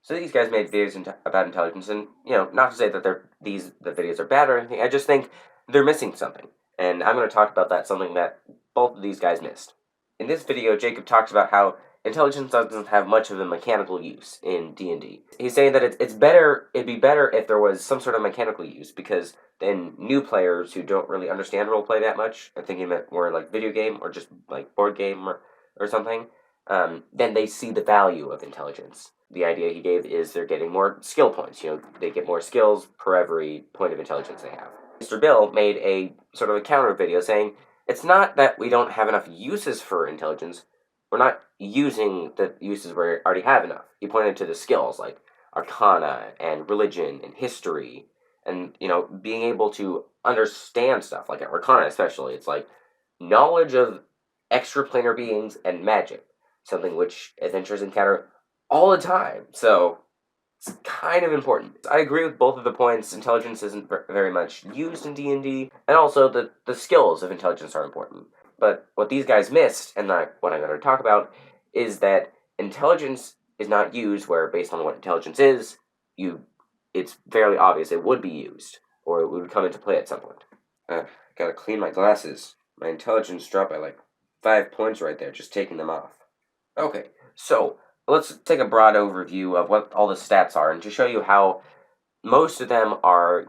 So these guys made videos about intelligence, and not to say that the videos are bad or anything. I just think they're missing something, and I'm going to talk about that, something that both of these guys missed. In this video, Jacob talks about how intelligence doesn't have much of a mechanical use in D&D. He's saying that it'd be better if there was some sort of mechanical use, because then new players who don't really understand roleplay that much, I'm thinking about more like video game or just like board game or something, then they see the value of intelligence. The idea he gave is they're getting more skill points. They get more skills per every point of intelligence they have. Mr. Bill made a sort of a counter video saying, it's not that we don't have enough uses for intelligence, we're not using the uses where we already have enough. He pointed to the skills like arcana and religion and history and, being able to understand stuff, like arcana especially. It's like knowledge of extraplanar beings and magic, something which adventurers encounter all the time. So it's kind of important. I agree with both of the points. Intelligence isn't very much used in D&D, and also the skills of intelligence are important. But what these guys missed, and what I'm going to talk about, is that intelligence is not used where, based on what intelligence is, it's fairly obvious it would be used, or it would come into play at some point. Gotta clean my glasses. My intelligence dropped by like 5 points right there, just taking them off. Okay, so let's take a broad overview of what all the stats are, and to show you how most of them are,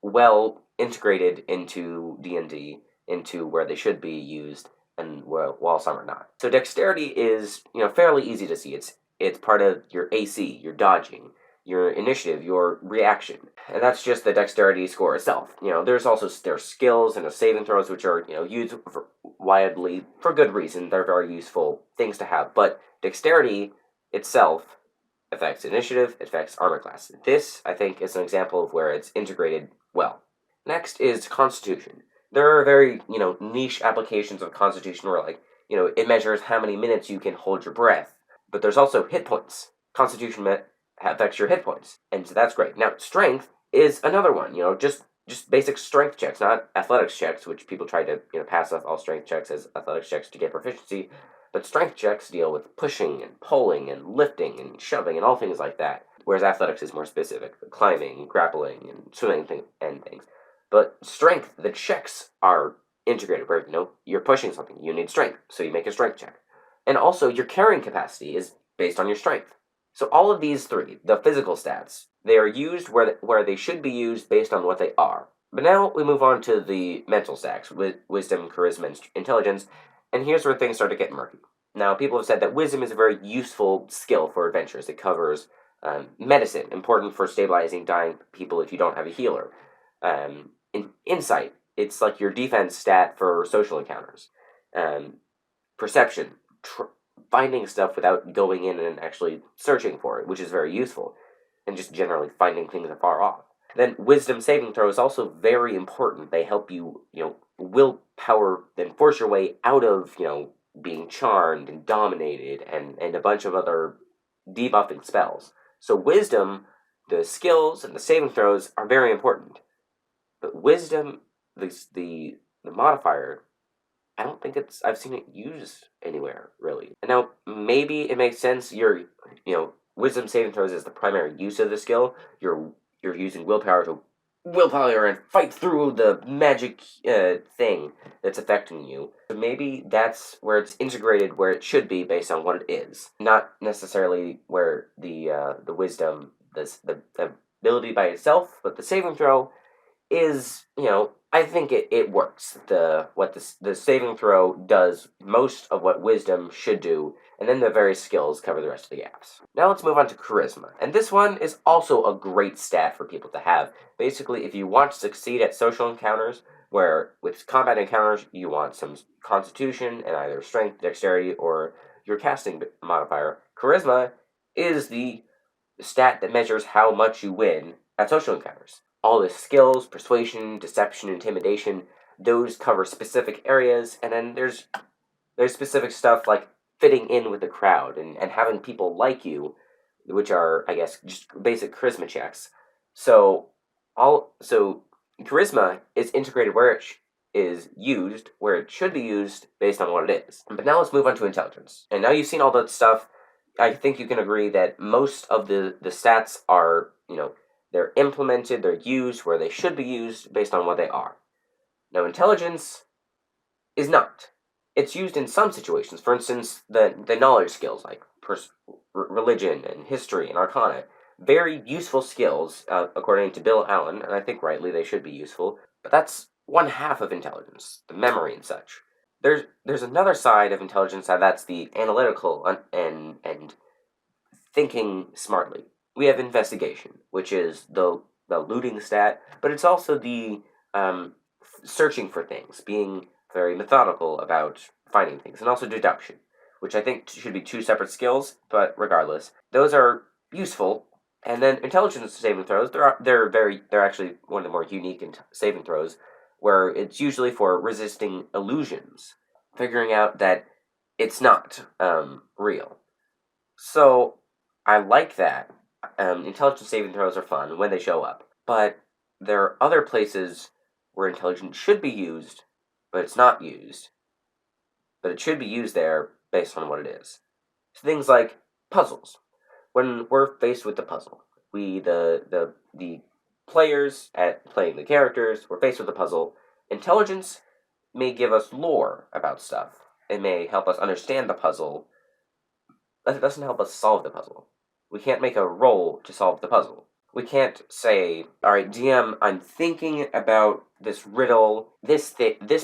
well integrated into D&D, into where they should be used, and while some are not. So dexterity is, fairly easy to see. It's part of your AC, your dodging, your initiative, your reaction, and that's just the dexterity score itself. There's skills and saving throws which are used widely for good reason. They're very useful things to have, but dexterity itself affects initiative, it affects armor class. This, I think, is an example of where it's integrated well. Next is Constitution. There are very niche applications of Constitution where it measures how many minutes you can hold your breath, but there's also hit points. Constitution affects your hit points, and so that's great. Now, strength is another one. Just basic strength checks, not athletics checks, which people try to pass off all strength checks as athletics checks to get proficiency. But strength checks deal with pushing and pulling and lifting and shoving and all things like that. Whereas athletics is more specific, climbing, grappling, and swimming and things. But strength, the checks are integrated where you're pushing something, you need strength, so you make a strength check. And also your carrying capacity is based on your strength. So all of these three, the physical stats, they are used where they should be used based on what they are. But now we move on to the mental stacks, with wisdom, charisma, and intelligence, and here's where things start to get murky. Now, people have said that wisdom is a very useful skill for adventurers. It covers medicine, important for stabilizing dying people if you don't have a healer. Insight, it's like your defense stat for social encounters. Perception, finding stuff without going in and actually searching for it, which is very useful, and just generally finding things afar off. Then wisdom saving throw is also very important. They help you, willpower, then force your way out of, being charmed and dominated and a bunch of other debuffing spells. So wisdom, the skills and the saving throws are very important. But wisdom, the modifier, I don't think I've seen it used anywhere, really. And now, maybe it makes sense, wisdom saving throws is the primary use of the skill. You're using willpower and fight through the magic thing that's affecting you. So maybe that's where it's integrated where it should be based on what it is. Not necessarily where the wisdom, the ability by itself, but the saving throw is, I think it works. The saving throw does most of what wisdom should do, and then the various skills cover the rest of the gaps. Now let's move on to charisma. And this one is also a great stat for people to have. Basically, if you want to succeed at social encounters, where with combat encounters you want some constitution and either strength, dexterity, or your casting modifier, charisma is the stat that measures how much you win at social encounters. All the skills, persuasion, deception, intimidation, those cover specific areas, and then there's specific stuff like fitting in with the crowd and having people like you, which are, I guess, just basic charisma checks. So charisma is integrated where it is used, where it should be used based on what it is. But now let's move on to intelligence. And now you've seen all that stuff. I think you can agree that most of the stats are, they're implemented, they're used where they should be used based on what they are. Now, intelligence is not. It's used in some situations. For instance, the knowledge skills like religion and history and arcana, very useful skills according to Bill Allan, and I think rightly they should be useful. But that's one half of intelligence, the memory and such. There's another side of intelligence that's the analytical and thinking smartly. We have investigation, which is the looting stat, but it's also the um, searching for things, being very methodical about finding things, and also deduction, which I think should be two separate skills. But regardless, those are useful. And then intelligence saving throws, they're actually one of the more unique saving throws, where it's usually for resisting illusions, figuring out that it's not real. So I like that. Intelligence saving throws are fun when they show up, but there are other places where intelligence should be used, but it's not used. But it should be used there based on what it is. So things like puzzles. When we're faced with the puzzle, we the players at playing the characters, we're faced with a puzzle. Intelligence may give us lore about stuff. It may help us understand the puzzle, but it doesn't help us solve the puzzle. We can't make a roll to solve the puzzle. We can't say, all right, DM, I'm thinking about this riddle. This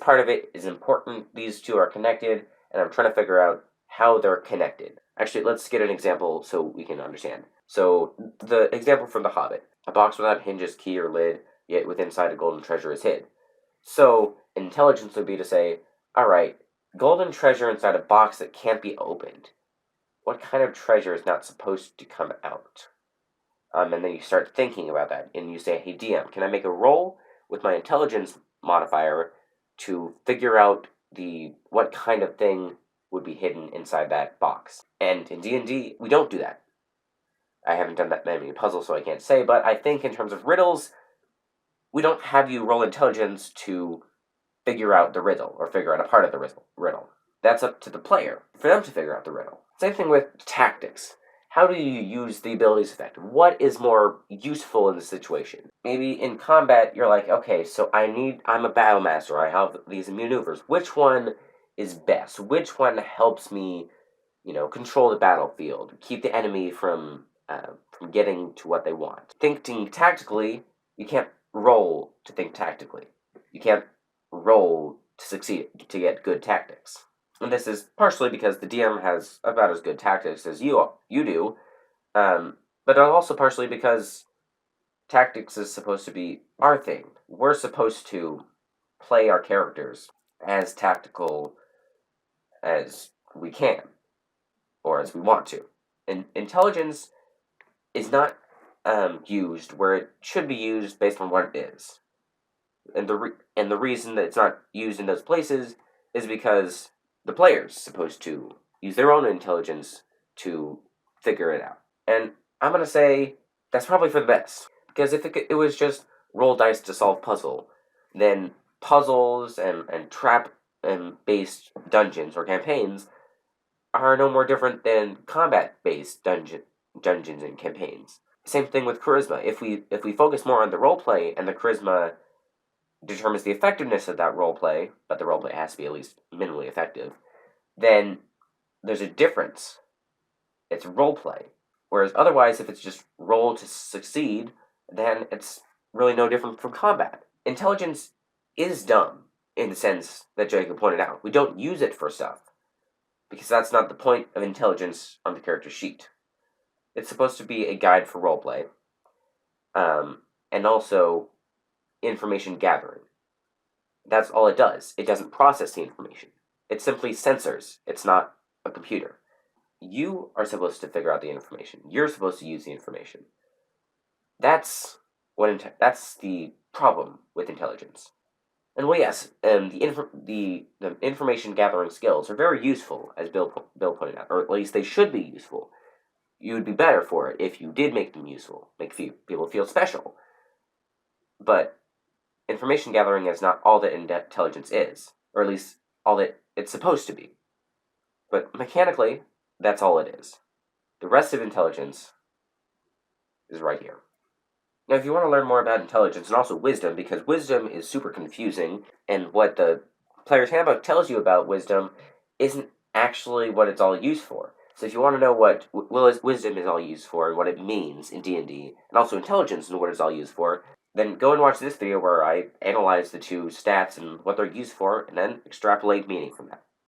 part of it is important. These two are connected, and I'm trying to figure out how they're connected. Actually, let's get an example so we can understand. So, the example from The Hobbit: a box without hinges, key, or lid, yet with inside a golden treasure is hid. So, intelligence would be to say, all right, golden treasure inside a box that can't be opened. What kind of treasure is not supposed to come out? And then you start thinking about that, and you say, hey, DM, can I make a roll with my intelligence modifier to figure out what kind of thing would be hidden inside that box? And in D&D, we don't do that. I haven't done that many puzzles, so I can't say, but I think in terms of riddles, we don't have you roll intelligence to figure out the riddle or figure out a part of the riddle. That's up to the player for them to figure out the riddle. Same thing with tactics. How do you use the abilities effect? What is more useful in the situation? Maybe in combat, you're like, okay, so I'm a battle master. I have these maneuvers. Which one is best? Which one helps me, control the battlefield, keep the enemy from getting to what they want? Thinking tactically, you can't roll to think tactically. You can't roll to succeed, to get good tactics. And this is partially because the DM has about as good tactics as you do, but also partially because tactics is supposed to be our thing. We're supposed to play our characters as tactical as we can, or as we want to. And intelligence is not used where it should be used based on what it is. And the reason that it's not used in those places is because the player's supposed to use their own intelligence to figure it out. And I'm going to say that's probably for the best. Because if it was just roll dice to solve puzzle, then puzzles and trap and based dungeons or campaigns are no more different than combat based dungeons and campaigns. Same thing with charisma. If we focus more on the role play and the charisma determines the effectiveness of that role play, but the role play has to be at least minimally effective, then there's a difference. It's role play. Whereas otherwise, if it's just roll to succeed, then it's really no different from combat. Intelligence is dumb in the sense that Jacob pointed out. We don't use it for stuff because that's not the point of intelligence on the character sheet. It's supposed to be a guide for roleplay, and also information gathering. That's all it does. It doesn't process the information. It simply censors. It's not a computer. You are supposed to figure out the information. You're supposed to use the information. That's that's the problem with intelligence. And well, yes, the information gathering skills are very useful, as Bill pointed out, or at least they should be useful. You would be better for it if you did make them useful, make people feel special. But information gathering is not all that intelligence is, or at least all that it's supposed to be. But mechanically, that's all it is. The rest of intelligence is right here. Now, if you want to learn more about intelligence and also wisdom, because wisdom is super confusing, and what the player's handbook tells you about wisdom isn't actually what it's all used for. So, if you want to know what wisdom is all used for and what it means in D&D, and also intelligence and what it's all used for, then go and watch this video where I analyze the two stats and what they're used for, and then extrapolate meaning from that.